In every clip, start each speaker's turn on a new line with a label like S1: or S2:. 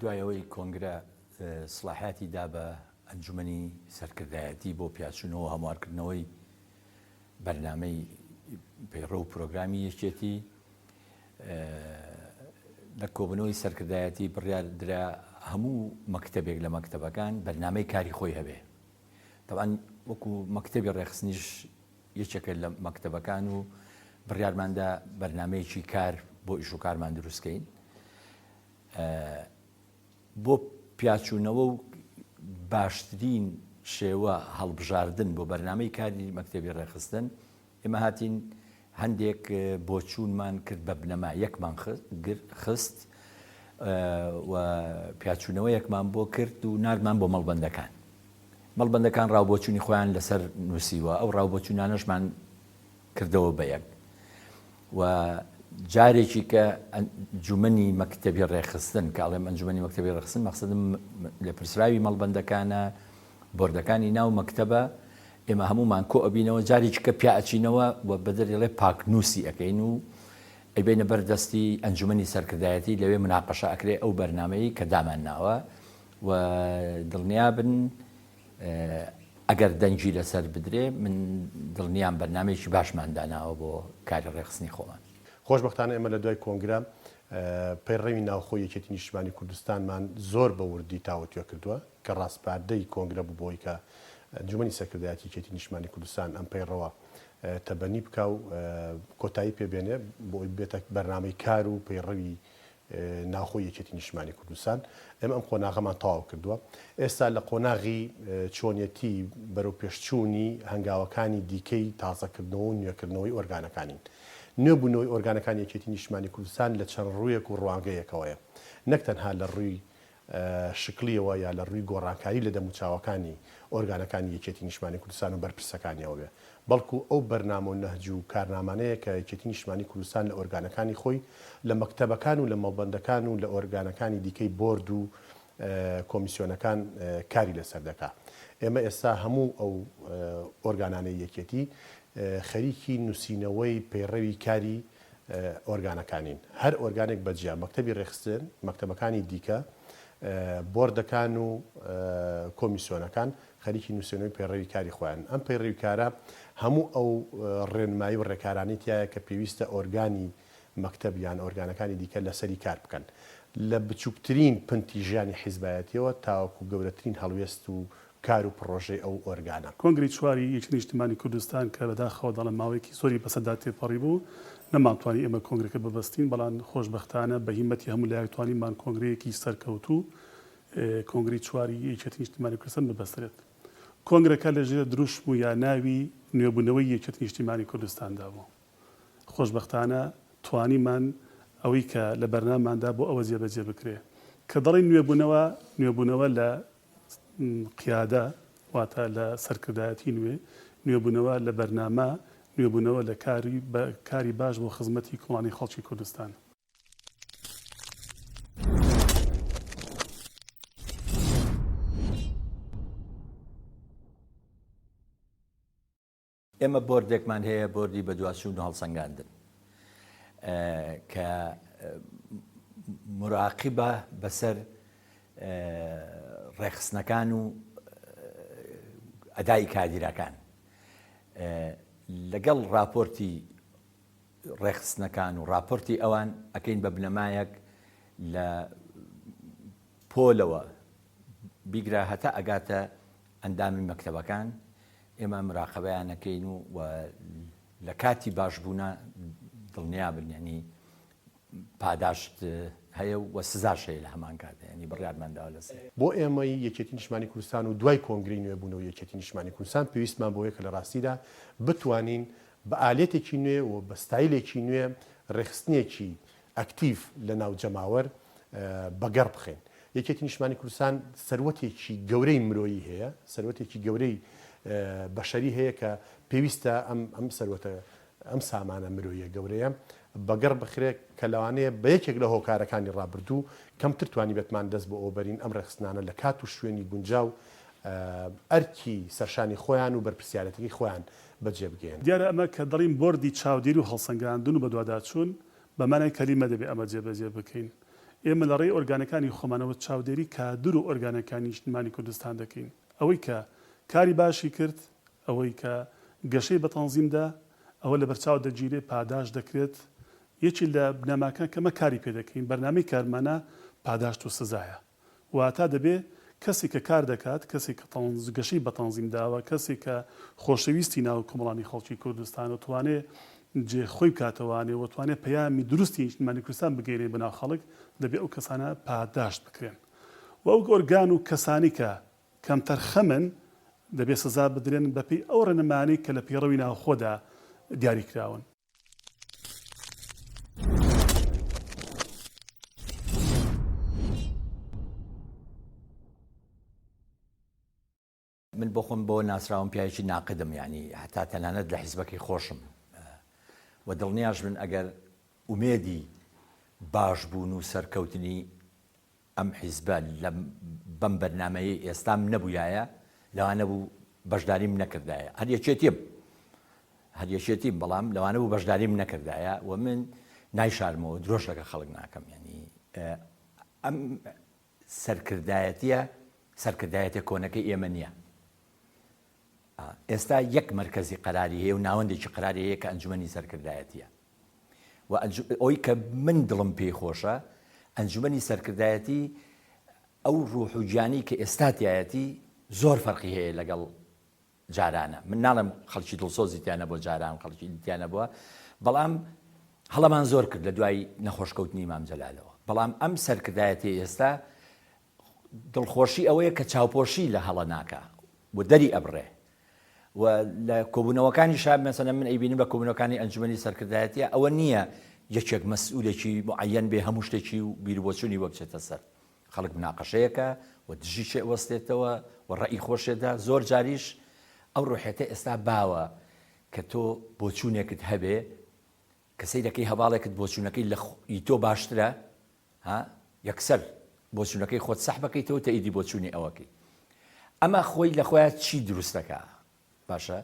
S1: دوایەوەی کۆنگرە سڵاحیاتی دا بە ئەنجومەنی سەرکردایەتی بۆ پیاچوونەوە هەموارکردنەوەی بەرنامەی پەیڕۆ و پرۆگرامی یەکێتی لە کۆبنەوەی سەرکردایەتی بڕیار درا هەموو مەکتەبێک لە مەکتەبەکان بەرنامەی کاری خۆی هەبێ. تەوان وەکو مەکتەبی ڕێخستنیش یەکێکە لە مەکتەبەکان و بڕیارماندا بەرنامەیەکی کار بۆ ئیش و کارمان دروستکەین بۆ پیاچوونەوە و باشترین شێوە هەڵبژاردن بۆ بەرنامەی کاری مەکتەبی ڕێخستن. ئێمە هاتین هەندێک بۆچوونمان کرد بە بنەما یەکمان خست و پیاچوونەوە یەکمان بۆ کرد و نردمان بۆ مەڵبەندەکان. مەڵبەندەکان ڕاوبۆچوونی خۆیان لەسەر نووسیوە، ئەو ڕاوبۆچوونانەشمان کردەوە بە یەک و جارێکی کە ئەنجومەنی مەکتەبی ڕێخستن کاڵێم ئەنجومەنی مەکتەبی ڕێخستن مەقسەدم لە پرسراوی مەڵبەندەکانە بۆردەکانی ناو مەکتەبە ئێمە هەمومان کۆ ئەبینەوە جارێکی کە پیاچینەوە و بەدەرێڵێ پاکنووسی ئەەکەین و ئەیبێنە بەردەستی ئەنجومەنی سەرکردایەتی لەوێ مناقەشە ئەکرێ ئەو بەرنامەی کە دامان ناوە و دڵنیابن ئەگەر دەنجی لەسەر بدرێ من دڵنیام بەرنامەیەکی باشمان داناوە بۆ کاری ڕێخستنی خۆمان.
S2: خۆشبەختانە ئێمە لە دوای کۆنگرە پەیڕەوی ناوخۆی یەکێتی نیشتیمانی کوردستانمان زۆر بە وردی تاوەتوێ کردووە کە ڕاستپاردەی کۆنگرە بوو بۆی کە ئەنجومەنی سەرکردایەتی یەکێتی نیشتیمانی کوردستان ئەم پەیڕەوە تەبەنی بکە و کۆتایی پێبێنێ بۆی بێتە بەرنامەی کار و پەیڕەوی ناوخۆی یەکێتی نیشتیمانی کوردستان. ئێمە ئەم قۆناغەمان تەواو کردووە. ئێستا لە قۆناغی چۆنیەتی بەرەو پێشچوونی هەنگاوەکانی دیکەی تازەکردنەوە و نوێکردنەوەی ئۆرگانەکانین. نوێبوونەوەی ئۆرگانەکانی یەکێتی نیشتیمانی کوردستان لە چەند ڕوویەک و ڕوانگەیەکەوەیە، نەک تەنها لە ڕووی شکلیەوە یا لە ڕووی گۆڕانکاری لە دەموچاوەکانی ئۆرگانەکانی یەکێتی نیشتیمانی کوردستان و بەرپرسەکانیەوە بێ، بەڵکو ئەو بەرنامە و نەهج و کارنامانەیە کە یەکێتی نیشتیمانی کوردستان لە ئۆرگانەکانی خۆی لە مەکتەبەکان و لە مەڵبەندەکان و لە ئۆرگانەکانی دیکەی بۆرد و کۆمیسیۆنەکان کاری لەسەر دەکات. ئێمە ئێستا هەموو ئەو ئۆرگانانەی یەکێتی خەریکی نووسینەوەی پەیڕەوی کاری ئۆرگانەکانین. هەر ئۆرگانێک بەجیا مەکتەبی ڕێخستن، مەکتەبەکانی دیکە، بۆردەکان و کۆمیسیۆنەکان خەریکی نووسینەوەی پەیڕەوی کاری خۆیان. ئەم پەیڕەوی کارە هەموو ئەو ڕێنمایی و ڕێکارانی تایە کە پێویستە ئۆرگانی مەکتەب یان ئۆرگانەکانی دیکە لەسەری کار بکەن لە بچووکترین پنتی ژیانی حیزبایەتیەوە تاوەکو گەورەترین هەڵوێست و کار و پرۆژەی ئەو ئۆرگانە.
S3: کۆنگری چواری یەکێتی نیشتیمانی کوردستان کە بەداخەوە دەڵێن ماوەیەکی زۆری بەسەردا تێپەڕی بوو نەمانتوانی ئێمە کۆنگرەکە ببەستین، بەڵام خۆشبەختانە بە هیمەتی هەموو لایەکتوانیمان کۆنگرەیەکی سەرکەوتوو کۆنگری چواری یەکێتی نیشتیمانی کوردستان ببەسترێت. کۆنگرەکە لەژێر دروشم و یا ناوی نوێبوونەوەی یەکێتی نیشتیمانی کوردستاندا بوو. خۆشبەختانە توانیمان ئەوەی کە لە بەرنامماندا بۆ ئەوە جێبەجێ بکرێ کە دەڵێن نوێبوونەوە لە قیادە واتە لە سەرکردایەتی نوێبوونەوە لە بەرنامە، نوێبوونەوە لە کاری باش بۆ خزمەتی کۆڵانی خەڵکی کوردستان.
S1: ئێمە بۆردێکمان هەیە بۆردی بە دووچوون و هەڵسەنگاندن کە مراقیبە بەسەر ڕێخستنەکان و ئەدای کادیرەکان لەگەڵ راپۆرتی ڕێخستنەکان و راپۆرتی ئەوان ئەکەین بە بنەمایەک لە پۆلەوە بیگرا هەتا ئەگاتە ئەندامی مەکتەبەکان. ئێمە مراقەبەیانەکەین و لە کاتی باشبوونە دڵنیابن، یعنی پاداشت هەیە و سزاش هەیە لە هەمان کاتە، ینی بڕیارمانداوە لەسەر.
S2: بۆ ئێمەی یەکێتی نیشتیمانی کوردستان و دوای کۆنگری نوێبوونەوە یەکێتی نیشتیمانی کوردستان پێویستمان بۆیە کە لە ڕاستیدا بتوانین بە ئالێتێکی نوێ و بە ستایلێکی نوێ ڕێخستنێکی ئەکتیڤ لە ناو جەماوەر بەگەڕ بخێن. یەکێتی نیشتیمانی کوردستان سەروەتێکی گەورەی مرۆیی هەیە، سەروەتێکی گەورەی بەشەری هەیە کە پێویستە ئەم سەروەتە ئەم سامانە مرۆیە گەورەیە بەگەڕ بخرێت کە لەوانەیە بە یەکێک لە هۆکارەکانی ڕابردوو کەمتر توانی بێتمان دەست بۆ ئەوبەرین ئەم ڕێخستانە لە کات و شوێنی گونجاو ئەرکی سەرشانی خۆیان و بەرپرسیارەتەکەی خۆیان بەجێ بگەێن.
S3: دیارە ئەمە کە دەڵین بۆردی چاودێری و هەڵسەنگاندن و بە دوواداچوون بەمانای کەلیمە دەبێت ئەمە جێبەجێ بکەین. ئێمە لە ڕێی ئۆرگانەکانی خۆمانەوە چاودێری کادر و ئۆرگانەکانی نیشتیمانی کوردستان دەکەین ئەوەی کە کاری باشی کرد ئەوەی کە گەشەی بە تەنزیمدا ئەوە لە بەرچاو دەگیرێت پاداش دەکرێت یەکی لە بنەماکان کەمە کاری پێ دەکەین بەرنامەی کارمانە پاداشت و سزایە واتە دەبێ کەسی کە کار دەکات کەسی کە گەشەی بە تەنزیم داوە کەسی کە خۆشەویستی ناو کۆمەڵانی خەڵکی کوردستان و توانێت جێخۆی بکاتەوانێ و توانێت پەیامی دروستی نیشتیمانی کوردستان بگەێنێ بەناو خەڵک دەبێ ئەو کەسانە پاداشت بکرێن و ئەو ئۆرگان و کەسانی کە کەمتەر خەمن دەبێت سزا بدرێن بەپێی ئەو ڕێنمانەی کە لە پێڕەوی ناوخۆدا دیاریکراون.
S1: من بۆ خۆم بۆ ناسراوم پیاوێکی ناقدم یعنی هەتا تەنانەت لە حیزبەکەی خۆشم و دڵنیاش من ئەگەر ئومێدی باشبوون و سەرکەوتنی ئەم حیزبە لە بەم بەرنامەیە ئێستام نەبووایە لەوانە بوو بەشداریم نەکردایە هەر یەکێتیم بەڵام لەوانە بوو بەشداریم نەکردایە و من نایشارمەوە درۆژ لەگە خەڵک ناکەم ینی ئەم سەرکردایەتە کۆنەکەی ئێمە نییە. ئێستا یەک مەرکەزی قەراری هەیە و ناوەندێکی قەراری هەیە کە ئەنجومەنی سەرکردایەتیە و ئەوەی کە من دڵم پێی خۆشە ئەنجومەنی سەرکردایەتی ئەو ڕوح و گیانی کە ئێستاتایەتی زۆر فەرقی هەیە لەگەڵ جارانە. من ناڵم خەڵکی دڵسۆزی تیانە بۆ جاران خەڵکی دیانە بووە بەڵام هەڵەمان زۆر کرد لە دوای نەخۆشکەوتنی مام جەلالەوە بەڵام ئەم سەرکردایەتی ئێستا دڵخۆشی ئەوەیە کە چاوپۆشی لە هەڵە ناکە و دەری ئەبڕێ و لە کۆبوونەوەکانی شاب مەسەلەن من ئەیبینم بە کۆبوونەوەکانی ئەنجومەنی سەرکردایەتیە ئەوە نییە یەکێک مەسئولێکی معەیەن بێ هەموو شتێکی و بیربۆچوونی وە بچێتە سەر خەڵک مناقەشەیەکە و دژی شێ وەستێتەوە و ڕەئی خۆشێدا زۆر جاریش ئەو ڕۆحێتە ئێستا باوە کە تۆ بۆچوونێکت هەبێ کەسەی دەکەی هەواڵێکت بۆچوونەکەی لە تۆ باشترە یەکسەر بۆچوونەکەی خۆت سەح بکەیتەوە تەئیدی بۆچوونی ئەوەکەی ئەمە خۆی لە خۆیان چی دروستەکە باشە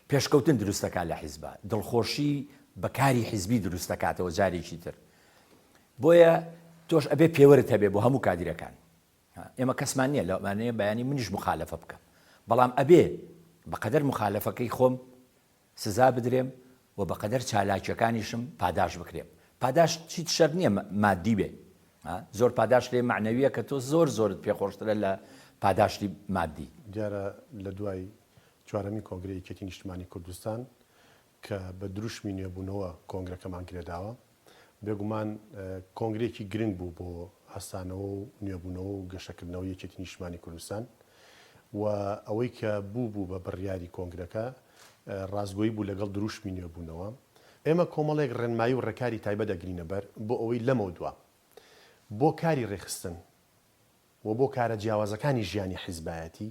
S1: پێشکەوتن دروستەکە لە حیزبە دڵخۆشی بەکاری حیزبی دروستەکاتەوە جارێکی تر بۆیە تۆش ئەبێ پێوەرت هەبێ بۆ هەموو کادیرەکان ئێمە کەسمان نییە لەوانەیە بەیانی منیش مخالەفە بکەم بەڵام ئەبێ بەقەدەر مخالەفەکەی خۆم سزا بدرێم و بەقەدەر چالاکیەکانیشم پاداش بکرێم پاداش چیت شەر نییە مادی بێ زۆر پاداش لێ معنەویە کە تۆ زۆرت پێخۆشترە لە پاداشتی مادی.
S2: دیارە لە دوای چوارەمی کۆنگرە یەکێتی نیشتیمانی کوردستان کە بە دروشمی نوێبوونەوە کۆنگرەکەمان کرێداوە بێگومان کۆنگرێکی گرنگ بوو بۆ هەستانەوە و نوێبوونەوە و گەشەکردنەوە یەکێتی نیشتیمانی کوردستان و ئەوەی کە بوو بە بڕیاری کۆنگرەکە ڕازگۆیی بوو لەگەڵ دروشمی نوێبوونەوە ئێمە کۆمەڵێک ڕێنمایی و ڕێکاری تایبەت دەگرینە بەر بۆ ئەوەی لەمەوە دووە بۆ کاری ڕێخستن و بۆ کارە جیاوازەکانی ژیانی حیزبایەتی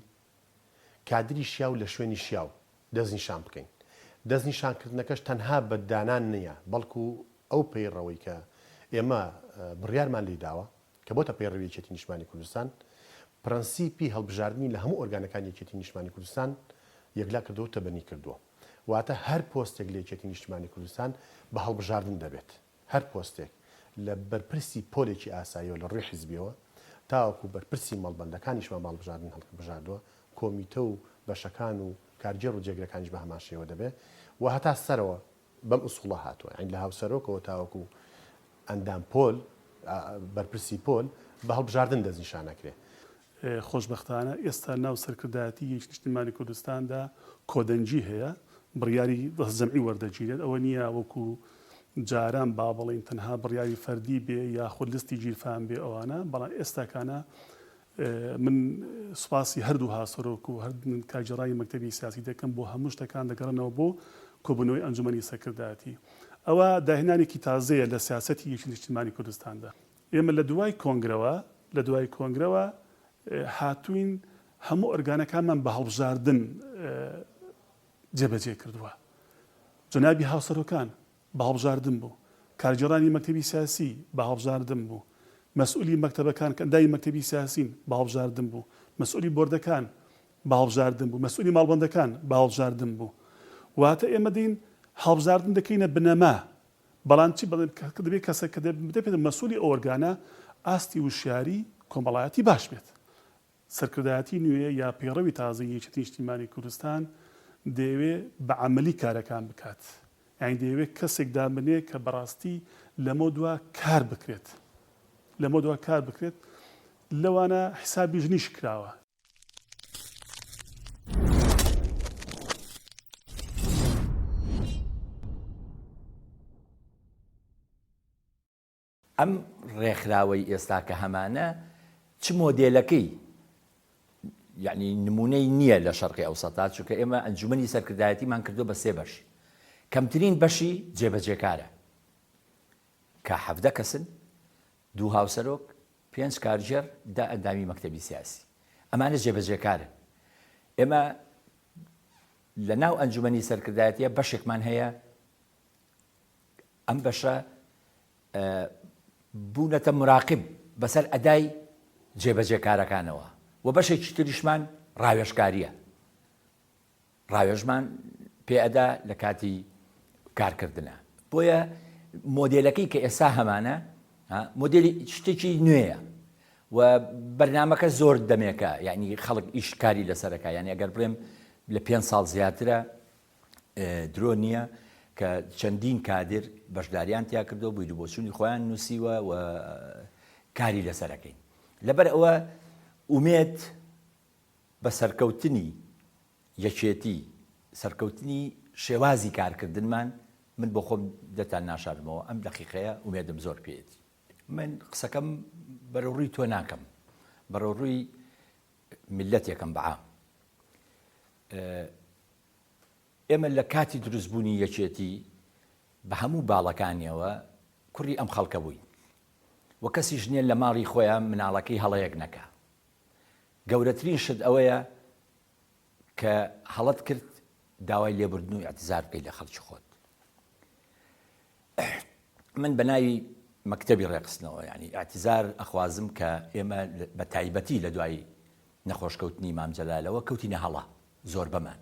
S2: کادری شیاو لە شوێنی شیاو دەستنیشان بکەین دەستنیشانکردنەکەش تەنها بە دانان نییە بەڵکو ئەو پەیڕەوەی کە ئێمە بڕیارمان لێ داوە کە بۆتە پەیڕەوی یەکێتی نیشتیمانی کوردستان پرەنسیپی هەڵبژاردننی لە هەموو ئۆرگانەکانی یەکێتی نیشتیمانی کوردستان یەکلا کردەوە تەبەنی کردووە واتە هەر پۆستێک لە یەکێتی نیشتیمانی کوردستان بە هەڵبژاردن دەبێت هەر پۆستێک لە بەرپرسی پۆلێکی ئاساییەوە لە ڕێی حیزبیەوە تاوەکو بەرپرسی مەڵبەندەکانیشمان ماڵبژاردن هەڵبژاردووە کۆمیتە و بەشەکان و کارجێڕ و جێگرەکانیش بە هەمان شێوە دەبێت و هەتا سەرەوە بەم ئوسوڵە هاتووە عین لە هاوسەرۆکەوە تاوەکو ئەندام پۆل بەرپرسی پۆل بە هەڵبژاردن دەستنیشان نەکرێت.
S3: خۆشبەختانە ئێستا ناو سەرکردایەتی یەکێتی نیشتیمانی کوردستاندا کۆدەنجی هەیە بڕیاری جەمعی وەردەگیرێت ئەوە نییە وەکو جاران با بڵین تەنها بڕیاری فەردی بێ یا خۆ لیستی گیرفان بێ ئەوانە بەڵام ئێستاکانە من سوپاسی هەردوو هاسەرۆک و کاجێڕایی مەکتەبی سیاسی دەکەم بۆ هەموو شتەکان دەگەڕنەوە بۆ کۆبوونەوەی ئەنجومەنی سەرکردایەتی ئەوە داهێنانێکی تازەیە لە سیاسەتی یەکێتی نیشتیمانی کوردستاندا ئێمە لە دوای کۆنگرەوە هاتوین هەموو ئۆرگانەکانمان بە هەڵبژاردن جێبەجێ کردووە جەنابی هاوسەرۆکان بە هەڵبژاردن بوو کارگێڕانی مەکتەبی سیاسی بە هەڵبژاردن بوو مەسئولی مەکتەبەکان کەندای مەکتەبی سیاسین بە هەڵبژاردن بوو مەسئولی بۆردەکان بە هەڵبژاردن بوو مەسئولی ماڵبەندەکان بە هەڵبژاردن بوو واتە ئێمە دین هەڵبژاردن دەکەینە بنەما بەڵام چی دەبێت کەسە کە دەبێت مەسوولی ئۆرگانە ئاستی وشیاری کۆمەڵایەتی باش بێت. سەرکردایەتی نوێ یا پێڕەوی تازەی یەکێتی نیشتیمانی کوردستان دەیەوێت بە عەمەلی کارەکان بکات. یعنی دەیەوێت کەسێک دابنێ کە بەڕاستی لەمە دووە کار بکرێت. لەمە دووە کار بکرێت لەوانە حسابی ژنیش کراوە.
S1: ئەم ڕێکخراوەی ئێستا کە هەمانە چ مۆدێلەکەی یعنی نمونەی نییە لە شەرقی ئەوسەتا چونکە ئێمە ئەنجومەنی سەرکردایەتیمان کردو بە 3 بەش. کەمترین بەشی جێبەجێکارە کە 17 کەسن 2 هاوسەرۆک 5 کارژێر دا ئەندامی مەکتەبی سیاسی. ئەمانە جێبەجێکارن. ئێمە لە ناو ئەنجومەنی سەرکردایەتیە بەشێکمان هەیە ئەم بەشە بوونەتە مراقب بەسەر ئەدای جێبەجێکارەکانەوە و بەشێکی تریشمان ڕاوێژکاریە. ڕاوێژمان پێئەدا لە کاتی کارکردنە. بۆیە مۆدێلەکەی کە ئێستا هەمانە مۆدێلی شتێکی نوێیە و بەرنامەکە زۆر دەمێکە، یعنی خەڵک ئیشکاری لەسەرەکە. یعنی ئەگەر بڵێم لە 5 ساڵ زیاترە درۆ نییە کە چەندین کادر بەشداریان تیا کردو بووی بۆچوونی خۆیان نووسیوە و کاری لەسەرەکەین. لەبەر ئەوە ئومێد بە سەرکەوتنی یەکێتی، سەرکەوتنی شێوازی کارکردنمان من بۆ خۆم دەتان ناشارمەوە. ئەم دەقیقەیە ئومێدم زۆر پێێتی. من قسەکەم بەرەوڕووی تۆ ناکەم، بەرەوڕووی میلەتێکم بەعام. ئێمە لە کاتی دروستبوونی یەکێتی بە هەموو باڵەکانیەوە کوڕی ئەم خەڵکە بووین و کەسی ژنێن لە ماڵی خۆیان مناڵەکەی هەڵەیەک نەکا. گەورەترین شت ئەوەیە کە هەڵەت کرد داوای لێبوردن و ئەعتیزار بکەی لە خەڵکی خۆت. من بە ناوی مەکتەبی ڕێخستنەوە یعنی ئەعتیزار ئەخوازم کە ئێمە بە تایبەتی لە دوای نەخۆشکەوتنی مام جەلالەوە کەوتینە هەڵا زۆر بەمان.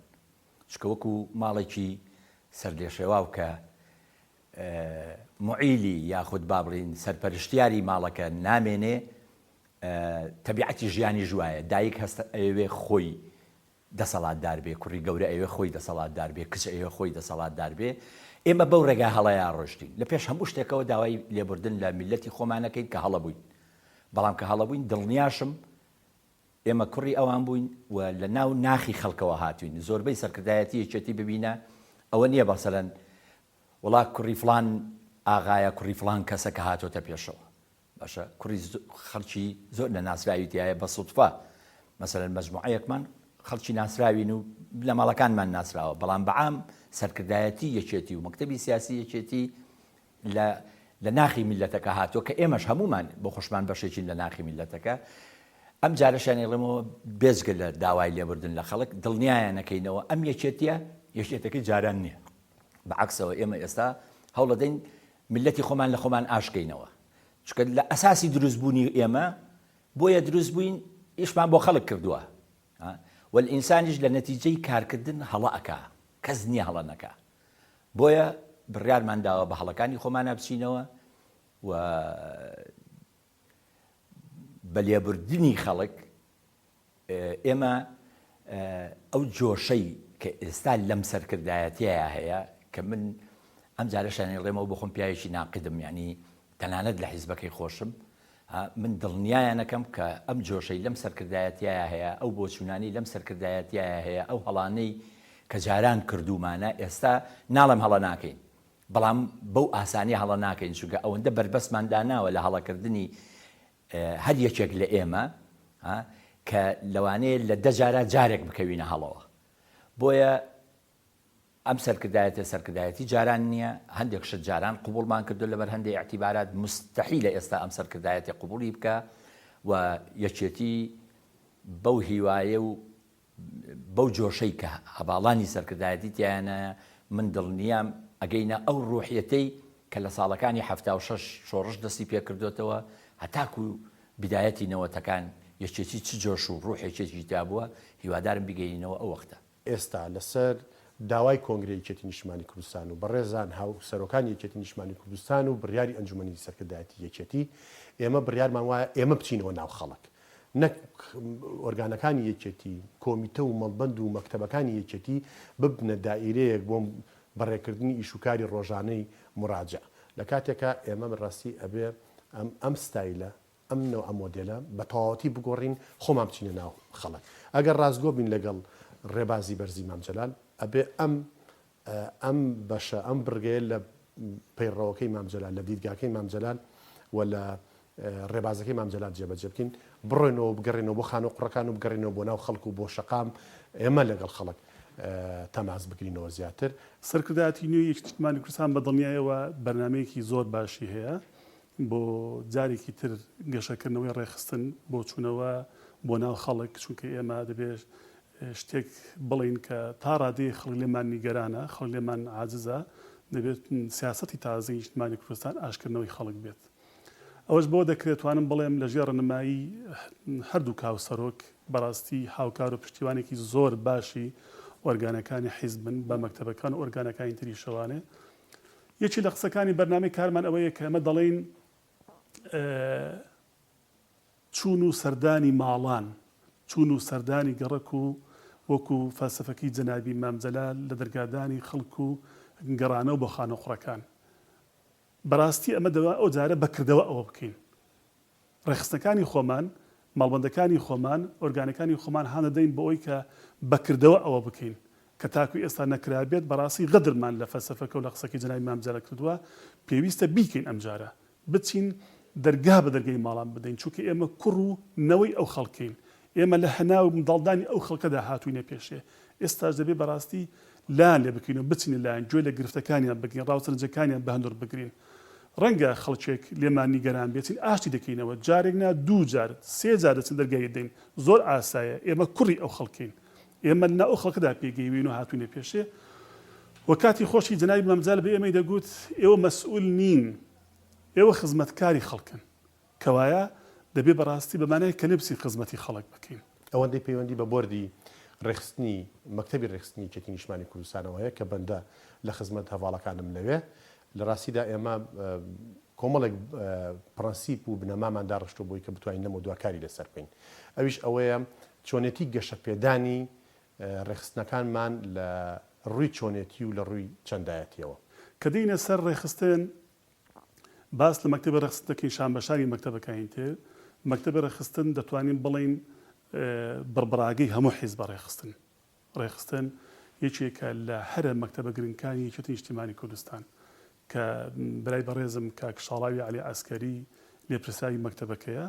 S1: چکە وەکو ماڵێکی سەرلێشێواو کە معیلی یاخود با بڵین سەرپەرشتیاری ماڵەکە نامێنێ تەبیعەتی ژیانی ژوایە. دایک هەستە ئەوێ خۆی دەسەڵاتدار بێ، کوڕی گەورە ئەوێ خۆی دەسەڵاتدار بێ، کچ ئەوێ خۆی دەسەڵاتدار بێ. ئێمە بەو ڕێگا هەڵەیان ڕۆشتین. لە پێش هەموو شتێکەوە داوای لێبوردن لە میلەتی خۆمانەکەین کە هەڵە بووین. بەڵام کە هەڵە بووین دڵنیاشم ئێمە کوڕی ئەوان بووین و لە ناو ناخی خەڵکەوە هاتوین. زۆربەی سەرکردایەتی یەکێتی ببینە ئەوە نییە بەسەرەن وڵا کوڕی فڵان ئاغایە کوڕی فڵان کەسە کە هاتۆتە پێشەوە. باشە کوڕی خەڵکی زۆر لە ناسراویتیایە بە سوتفا. مەسەرەن مەجموعەیەکمان خەڵکی ناسراوین و لە ماڵەکانمان ناسراوە. بەڵام بەعام سەرکردایەتی یەکێتی و مەکتەبی سیاسی یەکێتی لە ناخی میلەتەکە هاتووە کە ئێمەش هەمومان بۆ خۆشمان بەشێکین لە ناخی میلەتەکە. ئەم جارەشانی ڵێمەوە بێزگە لە داوای لێبوردن لە خەڵک دڵنیایانەکەینەوە ئەم یەکێتیە یەکێتەکەی جاران نییە. بەعکسەوە ئێمە ئێستا هەوڵ دەدەین میلەتی خۆمان لە خۆمان ئاشکەینەوە. چکە لە ئەساسی دروستبوونی ئێمە بۆیە دروست بووین ئیشمان بۆ خەڵک کردووە. والئینسانیش لە نەتیجەی کارکردن هەڵە ئەکا، کەس نییە هەڵە نەکا. بۆیە بڕیارمان داوە بە هەڵەکانی خۆمانە بچینەوە و بە لێبوردنی خەڵک ئێمە ئەو جۆشەی کە ئێستا لەم سەرکردایەتیە هەیە کە من ئەم جارەشانی ڕێمەوە بۆ خۆم پیاوێکی ناقدم، یعنی تەنانەت لە حیزبەکەی خۆشم، من دڵنیایانەکەم کە ئەم جۆشەی لەم سەرکردایەتیە هەیە، ئەو بۆچوونانی لەم سەرکردایەتیە هەیە، ئەو هەڵانەی کە جاران کردومانە ئێستا ناڵم هەڵە ناکەین. بەڵام بەو ئاسانی هەڵە ناکەین چونکە ئەوەندە بەربەسمان داناوە لە هەڵەکردنی هەر یەکێک لە ئێمە کە لەوانەیە لە 10 جارە جارێک بکەوینە هەڵەوە. بۆیە ئەم سەرکردایەتی جاران نییە، هەندێک شت جاران قبولمان کردو لەبەر هەندێک اعتیبارات مستەحیلە ئێستا ئەم سەرکردایەتی قبولی بکە و یەکێتی بەو هیوایە و بەو جۆشەی کە هەباڵانی سەرکردایەتی تیانە من دڵنیام ئەگەینە ئەو ڕوحیەتەی کە لە ساڵەکانی 76 شۆڕش دەستی پێکردوێتەوە هەتاکو بدایەتی نەوەتەکان یەکێتی چ جۆش و ڕوحێکێکی تا بووە، هیوادارم بگەینەوە ئەو وەختە.
S2: ئێستا لەسەر داوای کۆنگرەی یەکێتی نیشتیمانی کوردستان و بەڕێزان هاو سەرۆکانی یەکێتی نیشتیمانی کوردستان و بڕیاری ئەنجومەنی سەرکردایەتی یەکێتی ئێمە بڕیارمان وایە ئێمە بچینەوە ناو خەڵک نەک ئۆرگانەکانی یەکێتی کۆمیتە و مەڵبەند و مەکتەبەکانی یەکێتی ببنە دائیرەیەک بۆ بەڕێکردنی ئیشوکاری ڕۆژانەی مراجع لە کاتێکە ئێمە ڕاستی ئەبێ ئەم ستایلە ئەم نەوە ئەم مۆدێلە بە تەواوەتی بگۆڕین خۆمان بچینە ناو خەڵک ئەگەر ڕازگۆ بین لەگەڵ ڕێبازی بەرزی مام جەلال ئەبێ ئەم بەشە ئەم بڕگەیە لە پەیڕەوەکەی مام جەلال لە دیدگاکەی مام جەلال و لە ڕێبازەکەی مام جەلال جێبەجێ بکەین بڕۆینەوە بگەڕێنەوە بۆ خانە و قوڕەکان و بگەڕێنەوە بۆ ناو خەڵک و بۆ شەقام ئێمە لەگەڵ خەڵک تەماس بگرینەوە زیاتر
S3: سەرکردایەتی نوێی یەکێتی نیشتیمانی کوردستان بە دڵنیایەوە بەرنامەیەکی زۆر باشی هەیە بۆ جارێکی تر گەشەکردنەوەی ڕێخستن بۆ چوونەوە بۆ ناو خەڵک چونکە ئێمە دەبێت شتێک بڵین کە تا ڕادەیە خەڵک لێمان نیگەرانە خەڵک لێمان عاجزە دەبێت سیاسەتی تازەی نیشتیمانی کوردستان ئاشکردنەوەی خەڵک بێت ئەوەش بۆ دەکرێتوانم بڵێم لەژێر ڕێنمایی هەردوو کاوسەرۆک بەڕاستی هاوکار و پشتیوانێکی زۆر باشی ئۆرگانەکانی حیزبن بە مەکتەبەکان و ئۆرگانەکانی تری شەوانێ یەکی لە قسەکانی بەرنامەی کارمان ئەوەیە کە ئەمە دەڵێن چون و سەردانی ماڵان چون و سەردانی گەڕک و وەکو فەلسەفەکەی جەنابی مام جەلال لە دەرگادانی خەڵک و گەڕانەوە بۆ خانەخوڕەکان بەڕاستی ئەمە دەوا ئەو جارە بەکردەوە ئەوە بکەین ڕێخستەکانی خۆمان ماڵبەندەکانی خۆمان ئۆرگانەکانی خۆمان هاندەدەین بۆ ئەوی کە بەکردەوە ئەوە بکەین کە تاکوی ئێستا نەکرابێت بەڕاستی غەدرمان لە فەلسەفەکە و لە قسەکەی جەنابی مام جەلال کردووە پێویستە بیکەین ئەم جارە بچین دەرگا بە دەرگای ماڵان بدەین چونکە ئێمە کوڕ و نەوەی ئەو خەڵکەین ئێمە لە هەناو منداڵدانی ئەو خەڵکەدا هاتووینە پێشێ ئێستاش دەبێت بەڕاستی لایەن لێ بکەین و بچینە لایەن گوێ لە گرفتەکانیان بگرین ڕاوسەرنجەکانیان بە هەندۆر بگرین ڕەنگە خەڵکێک لێمان نیگەران بێتین ئاشتی دەکەینەوە جارێک نا دوو جار سێ جار دەچن دەرگای دەین زۆر ئاسایە ئێمە کوڕی ئەو خەڵکەین ئێمە لە ئەو خەڵکەدا پێگەیوین و هاتووینە پێشێ وە کاتی خۆشی جەنابی مام جەلال بە ئێمەی دەگوت ئێوە مەسئول نین ئێوە خزمەتکاری خەڵکن کەوایە دەبێت بەڕاستی بەمانای کە نبسی خزمەتی خەڵک بکەین
S2: ئەوەندەی پەیوەندی بە بۆردی ڕێخستنی مەکتەبی ڕێخستنی یەکێتی نیشتیمانی کوردستانەوە هەیە کە بەندە لە خزمەت هەواڵەکانم لەوێ لە ڕاستیدا ئێمە کۆمەڵێک پرەنسیپ و بنەمامان داڕشتۆ بۆی کە بتوانین نەمە دوکاری لەسەر بکەین ئەویش ئەوەیە چۆنێتی گەشەپێدانی ڕێخستنەکانمان لە ڕووی چۆنێتی و لە ڕووی چەندایەتیەوە
S3: کە دێنە سەر ڕێخستن باس لە مەکتەبە ڕێخستنەکەی شانبەشاری مەکتەبەکانی تر مەکتەبە ڕێخستن دەتوانین بڵین بڕبراگەی هەموو حیزب ڕێخستن ڕێخستن یەکێکە لە هەرە مەکتەبە گرنگەکانی یەکێتی نیشتیمانی کوردستان کە برای بەڕێزم کاک شاڵاوی عەلی عەسکەری لێپرسانی مەکتەبەکەیە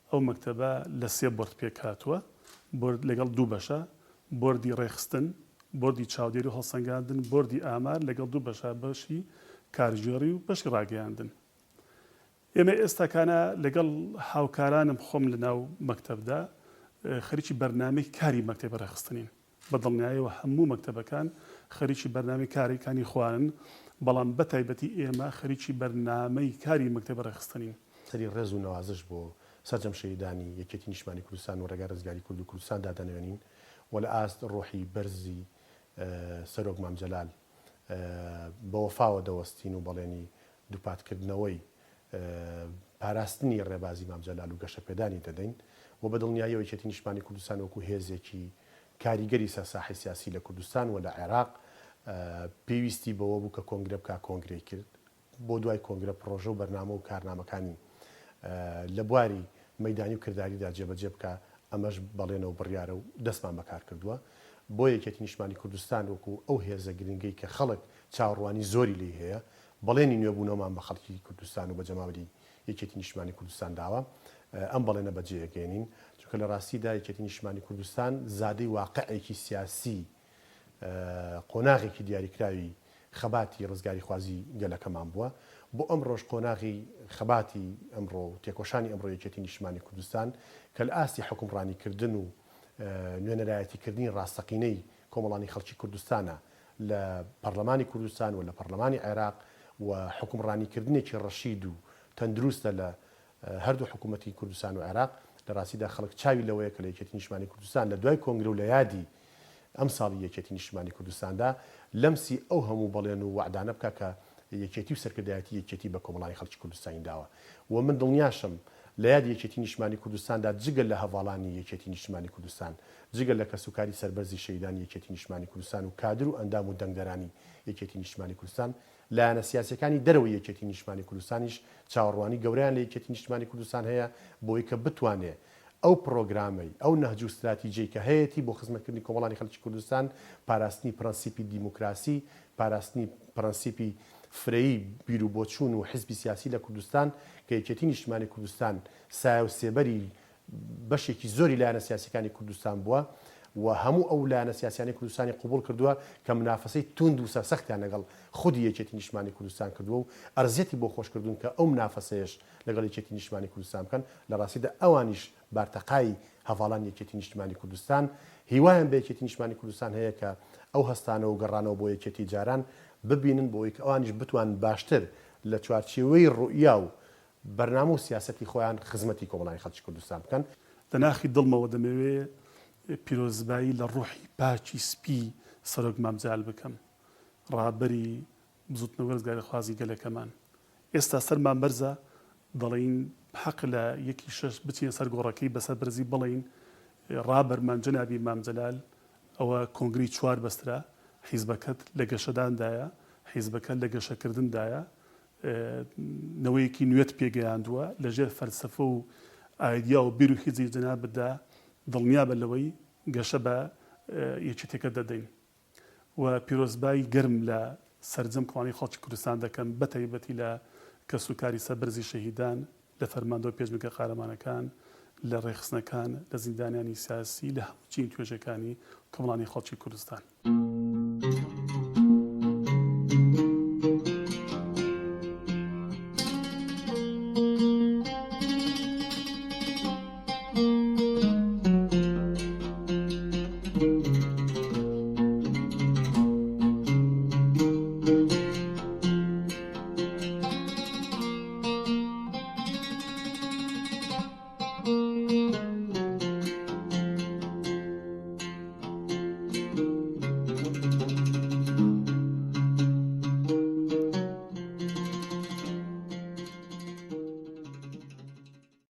S3: ئەو مەکتەبە لە سێ بۆرد پێکهاتووە لەگەڵ دوو بەشە بۆردی ڕێخستن بۆردی چاودێری و هەڵسەنگاندن بۆردی ئامار لەگەڵ دوو بەشە بەشی کارژێڕی و بەشی ڕاگەیاندن ئێمە ئێستاکانە لەگەڵ هاوکارانم خۆم لە ناو مەکتەبدا خەریکی بەرنامەی کاری مەکتەبە ڕێخستنین بە دڵنیاییەوە هەموو مەکتەبەکان خەریکی بەرنامەی کاریەکانی خوانن بەڵام بە تایبەتی ئێمە خەریکی بەرنامەی کاری مەکتەبە ڕێخستنین
S2: سەری ڕێز و نەوازش بۆ سەرجەم شەیدانی یەکێتی نیشتیمانی کوردستان و ڕێگا ڕزگاری کورد و کوردستان دادەنێنین و لە ئاست ڕۆحی بەرزی سەرۆک مام جەلال بە وەفاوە دەوەستین و بەڵێنی دووپاتکردنەوەی پاراستنی ڕێبازی مام جەلال و گەشەپێدانی دەدەین و بە دڵنیاییەوە یەکێتی نیشتیمانی کوردستان وەکو هێزێکی کاریگەری سەرساحی سیاسی لە کوردستان و لە عێراق پێویستی بەوە بوو کە کۆنگرە بکە کۆنگرەی کرد بۆ دوای کۆنگرە پرۆژە و بەرنامە و کارنامەکانی لە بواری مەیدانی و کرداریدا جێبەجێ بکە ئەمەش بەڵێنەوە بڕیارە و دەستمان بەکار کردووە بۆ یەکێتی نیشتیمانی کوردستان وەکو ئەو هێزە گرنگەی کە خەڵک چاوەڕوانی زۆری لێ هەیە بەڵێنی نوێبوونەوەمان بە خەڵکی کوردستان و بە جەماوەری یەکێتی نیشتیمانی کوردستان داوە ئەم بەڵێنە بەجێگەێنین چونکە لە ڕاستیدا یەکێتی نیشتیمانی کوردستان زادەی واقعێکی سیاسی قۆناغێکی دیاریکراوی خەباتی ڕزگاری خوازی گەلەکەمان بووە بۆ ئەم ڕۆژ قۆناغی خەباتی ئەمڕۆ تێکۆشانی ئەمڕۆ یەکێتی نیشتیمانی کوردستان کە لە ئاستی حکومڕانیکردن و نوێنەرایەتیکردنی ڕاستەقینەی کۆمەڵانی خەڵکی کوردستانە لە پەرلەمانی کوردستان و لە پەرلەمانی عێراق و حکومڕانیکردنێکی ڕەشید و تەندروستە لە هەردوو حکوومەتی کوردستان و عێراق لە ڕاستیدا خەڵک چاوی لەوەیە کە لە یەکێتی نیشتیمانی کوردستان لە دوای کۆنگرە و لە یادی ئەم ساڵی یەکێتی نیشتیمانی کوردستاندا لەمسی ئەو هەموو بەڵێن و وعدانە بکە کە یەکێتی و سەرکردایەتی یەکێتی بە کۆمەڵانی خەڵکی کوردستانی داوە و من دڵنیاشم لە یاد یەکێتی نیشتیمانی کوردستاندا جگەل لە هەواڵانی یەکێتی نیشتیمانی کوردستان جگەل لە کەسوکاری سەربەرزی شەیدانی یەکێتی نیشتیمانی کوردستان و کادر و ئەندام و دەنگدەرانی یەکێتی نیشتیمانی کوردستان لایەنە سیاسەکانی دەرەوەی یەکێتی نیشتیمانی کوردستانیش چاوەڕوانی گەورەیان لە یەکێتی نیشتیمانی کوردستان هەیە بۆی کە بتوانێت ئەو پرۆگرامەی ئەو نەهج و استراتیژیەی کە هەیەی بۆ خزمەتکردنی کۆمەڵانی خەڵکی کوردستان پاراستنی پرەنسیپی دیموکراسی پاراستنی پرەنسیپی فرەیی بیر و بۆچوون و حزبی سیاسی لە کوردستان کە یەکێتی نیشتیمانی کوردستان سایە و سێبەری بەشێکی زۆری لایەنە سیاسیەکانی کوردستان بووە و هەموو ئەو لایەنە سیاسیانی کوردستانی قبول کردووە کە منافەسەی توند و سەرسەختیان لەگەڵ خودی یەکێتی نیشتیمانی کوردستان کردووە و ئەرزێتی بۆ خۆشکردوون کە ئەو منافەسەیەش لەگەڵ یەکێتی نیشتیمانی کوردستان بکەن لە ڕاستیدا ئەوانیش بارتەقای هەواڵان یەکێتی نیشتیمانی کوردستان هیوایان بە یەکێتی نیشتیمانی کوردستان هەیە کە ئەو هەستانە و گەڕانەوە بۆ یەکێتی جاران ببینن بۆی کە ئەوانیش بتوان باشتر لە چوارچێوەی ڕوئیا و بەرنامە و سیاسەتی خۆیان خزمەتی کۆمەڵانی خەڵکی کوردستان بکەن.
S3: دەناخی دڵمەوە دەمەوێ پیرۆزبایی لە ڕوحی پاچی سپی سەرۆک مامجال بکەم ڕابەری بزوتنەوە ڕزگاری خوازی گەلەکەمان ئێستا سەرمان بەرزە دەڵێن حەق لە یەکی شەش بچین سەر گۆڕەکەی بەسەر بەرزی بڵین ڕابەرمان جەنابی مامجەلال ئەوە کۆنگری چوار بەسترا حیزبەکەت لە گەشەداندایە حیزبەکەت لە گەشەکردندایە نەوەیەکی نوێت پێگەیاندووە لەژێر فەلسەفە و ئایدیا و بیر و هیزی جەنابەتدا دڵنیا بە لەوەی گەشە بە یەکێتێکە دەدەین و پیرۆزبایی گەرم لە سەرجەم کۆمەڵی خەڵکی کوردستان دەکەم بە تایبەتی لە کەسوکاری سەربەرزی شەهیدان لە فەرماندەوە پێشبگە قارەمانەکان لە ڕێخستنەکان لە زیندانیانی سیاسی لە هەموو چین توێژەکانی کۆمەڵانی خەڵکی کوردستان.